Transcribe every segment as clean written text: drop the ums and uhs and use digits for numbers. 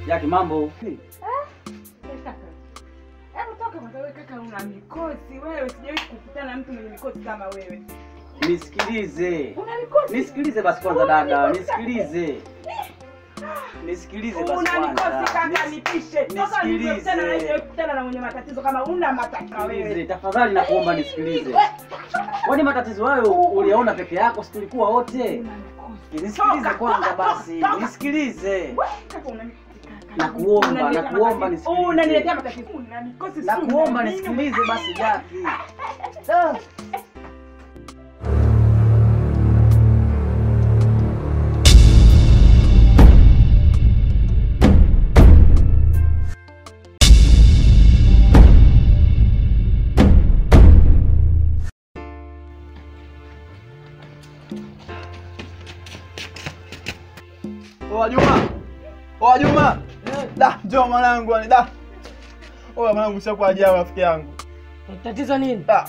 Jaki mambo? Hebu toka kwanza wewe kaka, una mikosi wewe, sijawahi kukutana na mtu mwenye mikosi kama wewe. Nisikilize. Una mikosi? Nisikilize basi kwanza dada, nisikilize. Nisikilize basi kwanza. Una mikosi kaka, nipishe. Toka Nisikilize. nisikutana na kukutana na mwenye matatizo kama una matatizo wewe. Tafadhali nakuomba nisikilize. Kwani matatizo hayo uliyaona peke yako, si tulikuwa wote? Nisikilize kwanza basi. Nisikilize. Nakuomba nisikilize. Unaniletea matatizo. Una mikosi. Nakuomba nisikilize basi Jaki. Oa Juma. Da, njoo mwanangu ni da. Oa mwanangu ushakuwa ajabu rafiki yangu. Tatizo nini? Da.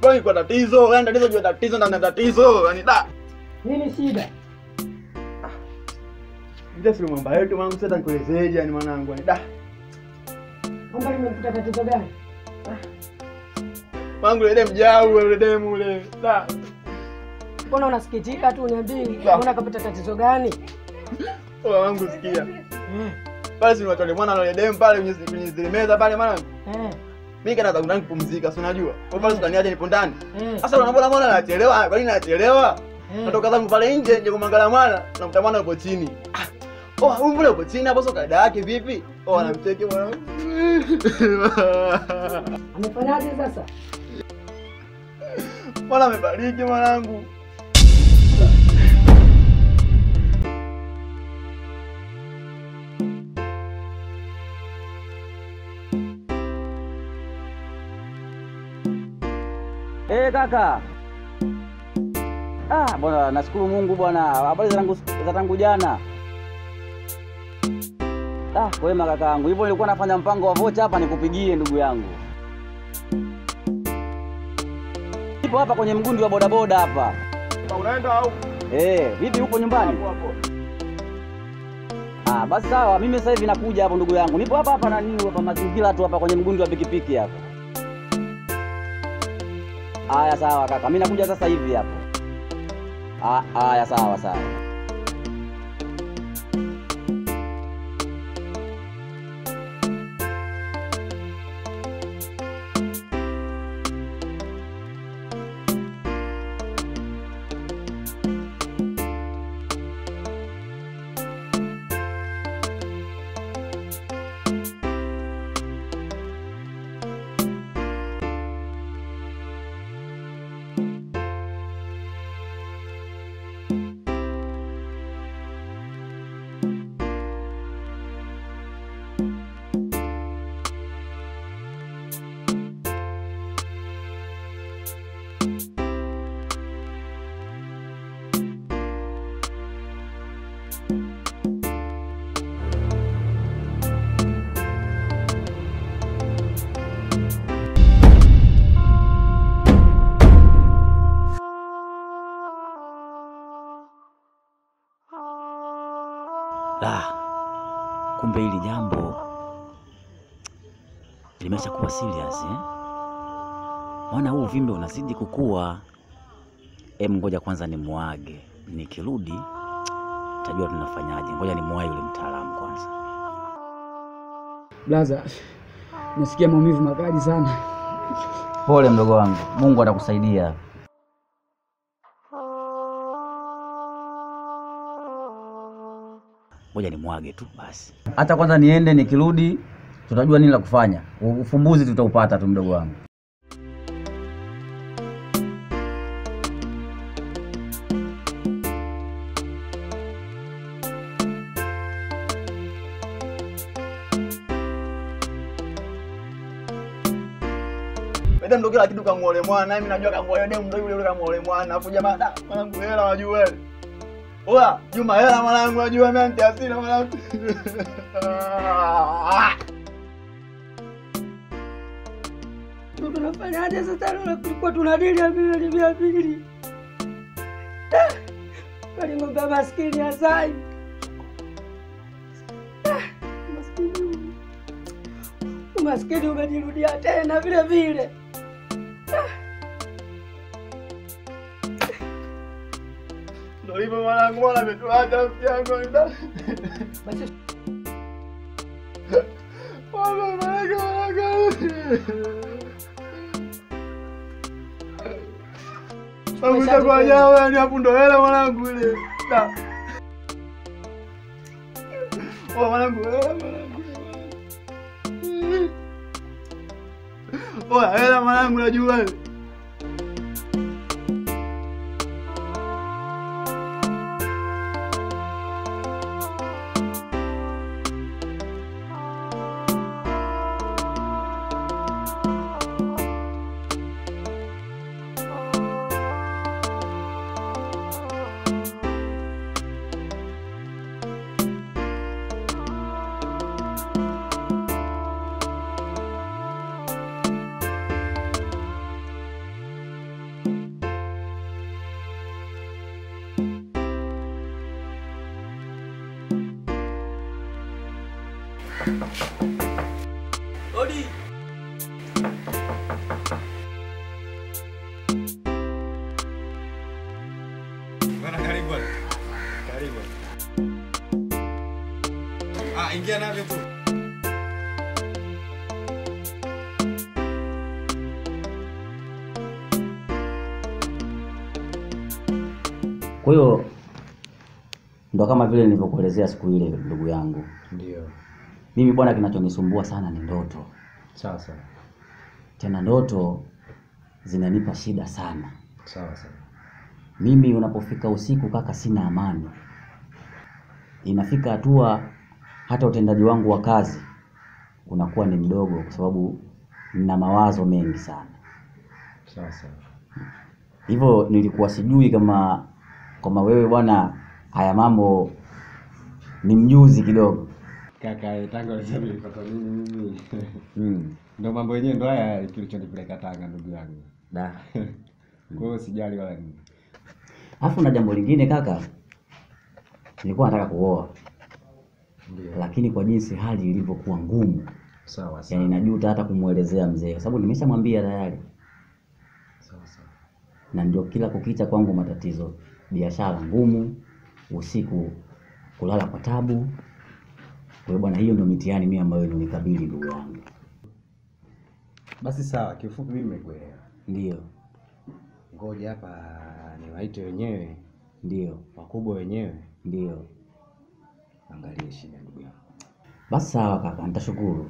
Bwana kwa tatizo, yani tatizo juu tatizo na tatizo, yani da. Nini shida? Ndio sio mambo yetu mwanangu, sasa nikuelezeje yani mwanangu yani da. Kwamba nimekuta tatizo gani? Mwanangu ile mjau ile demu ule. Da. Mbona unasikitika tu niambie, mbona kapata tatizo gani? Oa wangu sikia. Pale si watu mwana ile demu pale kwenye zile meza pale mwanangu. Mimi kana zangu kupumzika, si unajua. Kwa pale sikaniaje nipo ndani. Sasa unaona mbona anachelewa? Kwa nini anachelewa? Natoka zangu pale nje kumwangalia mwana, namta mwana yupo chini. Oh, huyu mbona yupo chini hapo, sio kaida yake vipi? Oh, anamcheki mwanangu. Amefanyaje sasa? Mwana amebariki mwanangu. Kaka. Bwana nashukuru Mungu bwana. Habari za tangu jana. Kwema kakaangu. Hivyo nilikuwa nafanya mpango wa vocha hapa nikupigie ndugu yangu. Nipo hapa kwenye mgundi wa bodaboda hapa. Unaenda au? Vipi upo nyumbani? Basi sawa, mimi sasa hivi nakuja hapo ndugu yangu. Nipo hapa na nini hapa mazingira tu hapa kwenye mgundi wa pikipiki hapa. Haya sawa kaka, mimi nakuja sasa hivi hapo. Haya sawa sawa. Kumbe hili jambo limeshakuwa serious Mwana huu uvimbe unazidi kukua. Ngoja kwanza nimuage. Nikirudi tajua tunafanyaje. Ngoja nimuage yule mtaalamu kwanza. Blaza, nasikia maumivu makali sana. Pole mdogo wangu. Mungu atakusaidia. Ngoja nimwage tu basi. Hata kwanza niende, nikirudi tutajua nini la kufanya. Ufumbuzi tutaupata tu mdogo wangu. Bado ndio kila kitu kamuole mwana, mimi najua kamuole demu ndio yule kamuole mwana. Afu jamaa mwanangu hela wajua wewe. Oa, Juma hela mwanangu wajua mimi ntiasina mwanangu. Tunafanyaje sasa? Tulikuwa tunadili ya pili. Kali ngombe maskini Azai. Umaskini umejirudia tena vile vile. Ndio hivyo mwanangu, mwana ametuacha msiangu ndio. Basi Mwanangu. Sasa kwa jao yani hapo ndo hela mwanangu ile. Mwanangu hela mwanangu najua. Odi. Bwana karibu bwana. Karibu. Ingia navyo tu. Kwa hiyo ndo kama vile nilivyokuelezea siku ile ndugu yangu. Ndio. Mimi bwana, kinachonisumbua sana ni ndoto. Sawa sawa. Tena ndoto zinanipa shida sana. Sawa sawa. Mimi unapofika usiku kaka, sina amani. Inafika hatua hata utendaji wangu wa kazi unakuwa ni mdogo kwa sababu nina mawazo mengi sana. Sawa sawa. Hivyo nilikuwa sijui kama wewe bwana haya mambo ni mjuzi kidogo. Kaka, Tanga unasema nilipata nini mimi? Ndio mambo yenyewe ndo haya kilichonipeleka Tanga ndugu yangu. Da. Kwa hiyo sijali wala nini. Alafu na jambo lingine kaka, nilikuwa nataka kuoa. Ndio. Lakini kwa jinsi hali ilivyokuwa ngumu, Sawa sawa. yani najuta hata kumuelezea mzee kwa sababu nimeshamwambia tayari. Sawa sawa. Na ndio kila kukicha kwangu matatizo, biashara ngumu, usiku kulala kwa tabu. Kwa hiyo bwana, hiyo ndio mitihani mimi ambayo inanikabili ndugu yangu. Basi sawa, kifupi mimi nimekuelewa. Ndio. Ngoja hapa niwaite wenyewe, Ndio. wakubwa wenyewe. Ndio. Angalie shida ndugu yangu. Basi sawa kaka, nitashukuru.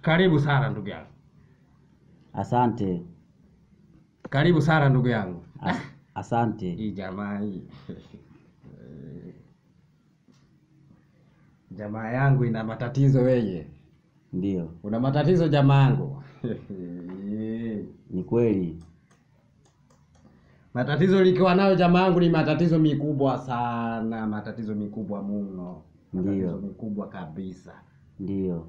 Karibu sana ndugu yangu. Asante. Karibu sana ndugu yangu. Asante. Hii jamaa hii. Jamaa yangu ina matatizo wewe. Ndio. Una matatizo jamaa yangu. Ni kweli. Matatizo likiwa nayo jamaa yangu ni matatizo mikubwa sana, matatizo mikubwa mno. Ndio. Matatizo mikubwa kabisa. Ndio.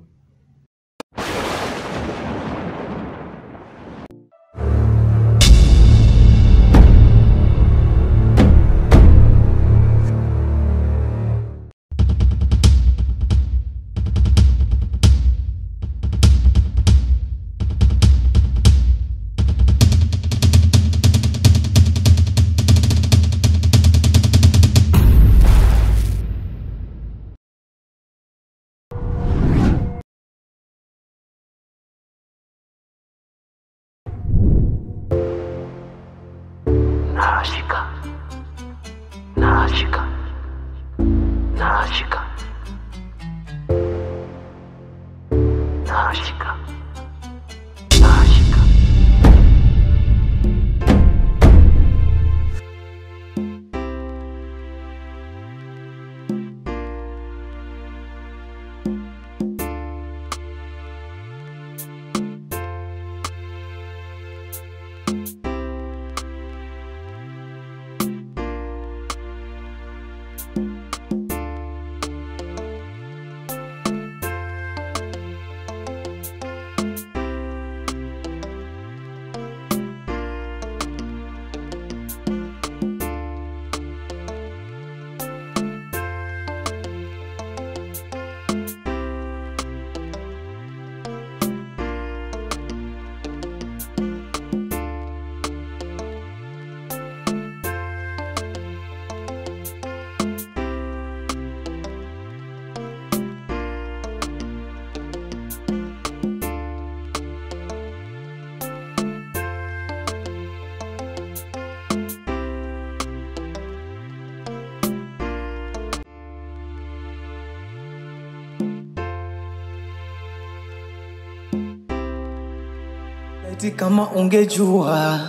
Eti kama ungejua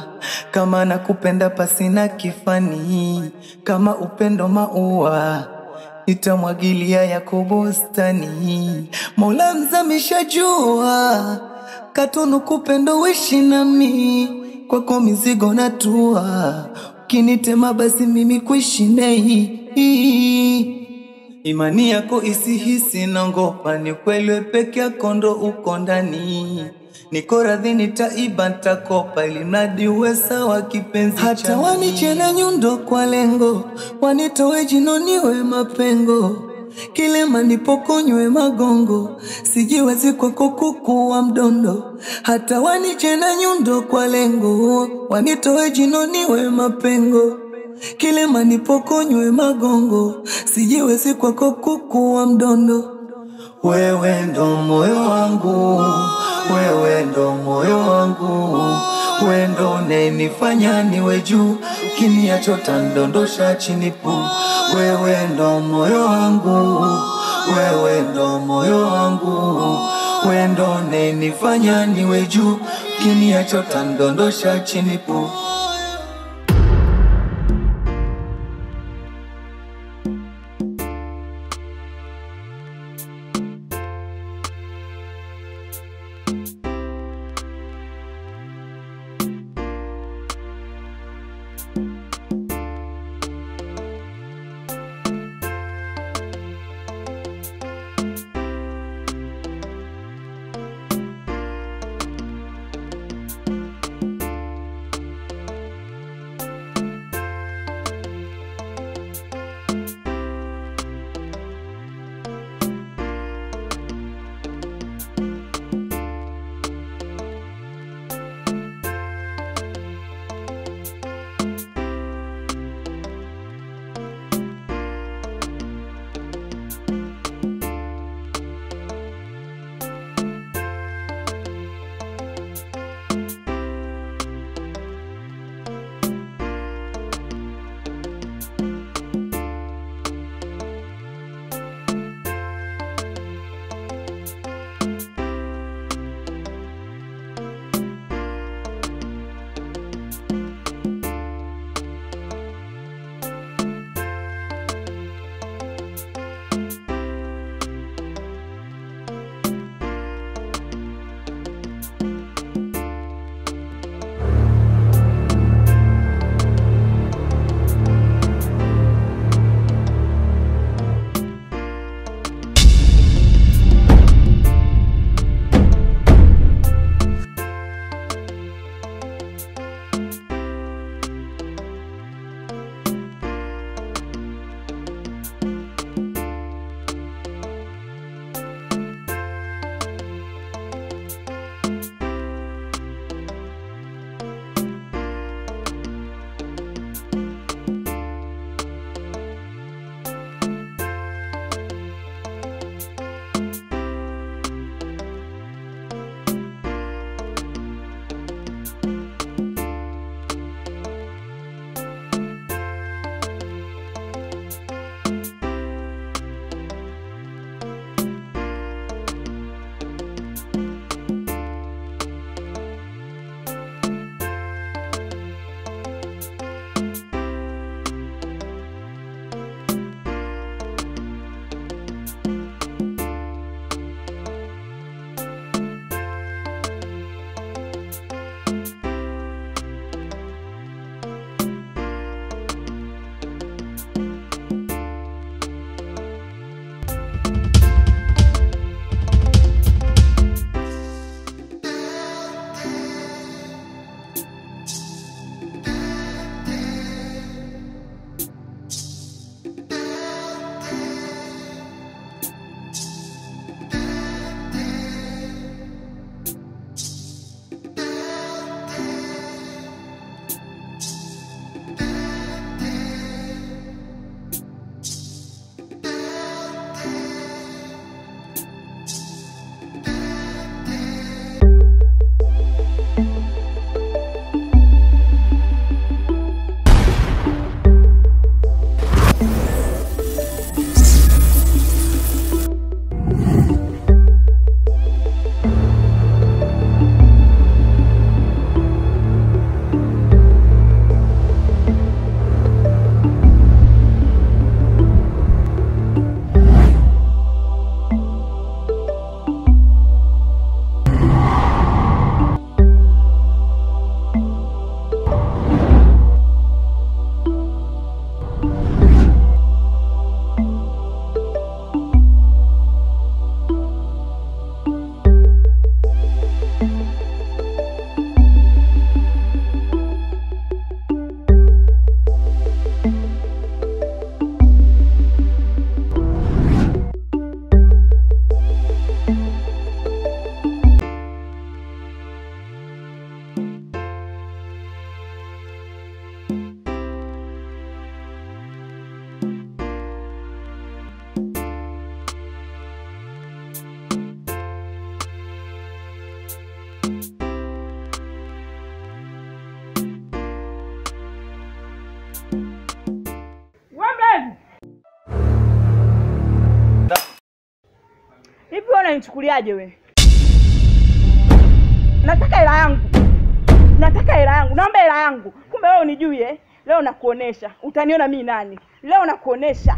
kama nakupenda pasina kifani, kama upendo maua nitamwagilia yako bustani. Mola mzamisha jua katunu kupendo wishi nami, kwako mizigo natua, ukinitema basi mimi kuishi nei. Imani yako isihisi naogopa, ni kweli peke yako ndo uko ndani. Niko radhi nitaiba nitakopa, ili mradi uwe sawa kipenzi changu. Hata wanichena nyundo kwa lengo, wanitoe jino niwe mapengo, kilema nipokonywe magongo, sijiwezi kwako kukuwa mdondo. Hata wanichena nyundo kwa lengo, wanitoe jino niwe mapengo, kilema nipokonywe magongo, sijiwezi kwako kukuwa mdondo. Wewe ndo moyo wangu, wewe ndo moyo wangu, wewe ndo unanifanya niwe juu, ukiniacha utandondosha chini pu. Wewe ndo moyo wangu, wewe ndo moyo wangu, wewe ndo unanifanya niwe juu, ukiniacha utandondosha chini pu. Hivi wewe unanichukuliaje wewe? Nataka hela yangu. Nataka hela yangu. Naomba hela yangu. Kumbe wewe unijui eh? Leo nakuonesha. Utaniona mimi nani? Leo nakuonesha.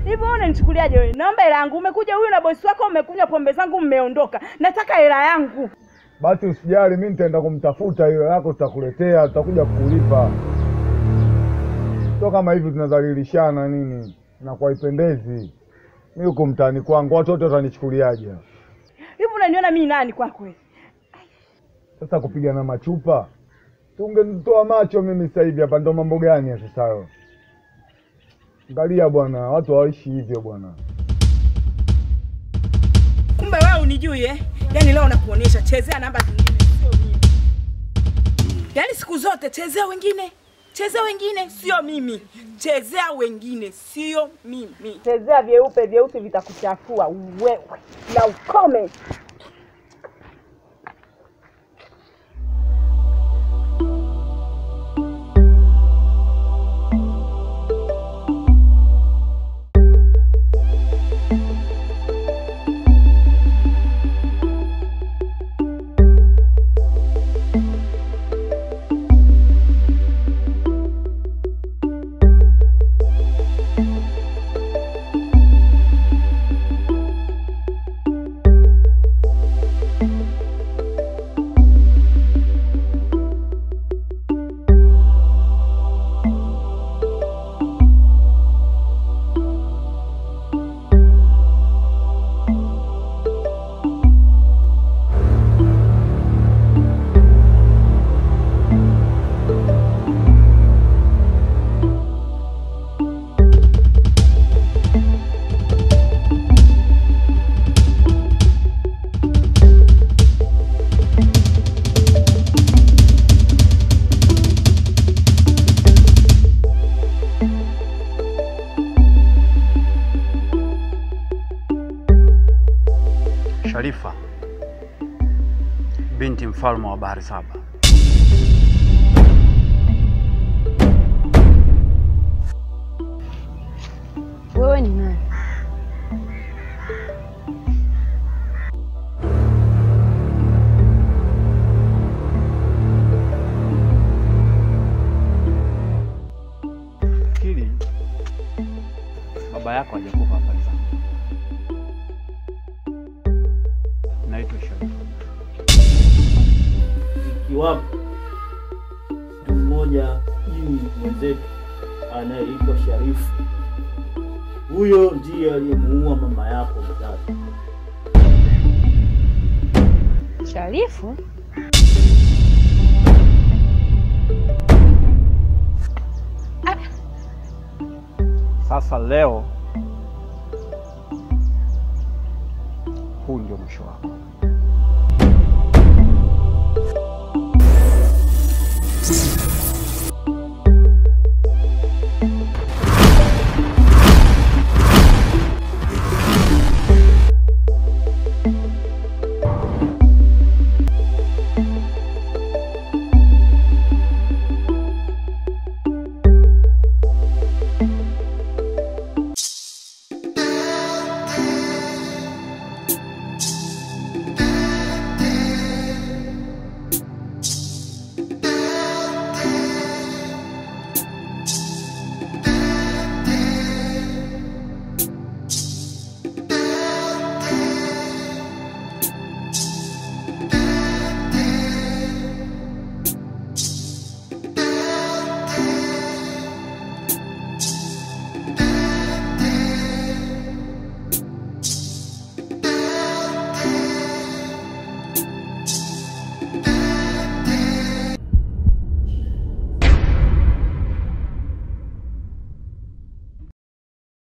Hivi wewe unanichukuliaje wewe? Naomba hela yangu. Umekuja huyu na bosi wako umekunywa pombe zangu mmeondoka. Nataka hela yangu. Basi usijali, mimi nitaenda kumtafuta hiyo yako, tutakuletea, tutakuja kukulipa. Sio kama hivi tunadhalilishana nini na kwa ipendezi. Mimi uko mtaani kwangu, watu wote watanichukuliaje? Hivi unaniona mimi nani kwako wewe? Sasa kupiga na machupa. Tungenitoa macho mimi sasa hivi hapa, ndo mambo gani sasa hayo? Angalia bwana, watu hawaishi hivyo bwana. Kumbe wewe unijui eh? Yaani leo nakuonesha, chezea namba zingine sio mimi. Yaani siku zote chezea wengine. Chezea wengine sio mimi. Chezea wengine sio mimi. Chezea vyeupe, vyeusi vitakuchafua wewe. Na ukome. Sharifa, binti mfalme wa Bahari Saba. Wewe ni nani? Fikiri baba yako hajakupa habari zangu. Naitwa Sharifa. Ikiwapo mtu mmoja jini mwenzetu anayeitwa Sharifu, huyo ndiye aliyemuua mama yako mzazi. Sharifu? Sasa leo huu ndio mwisho wako.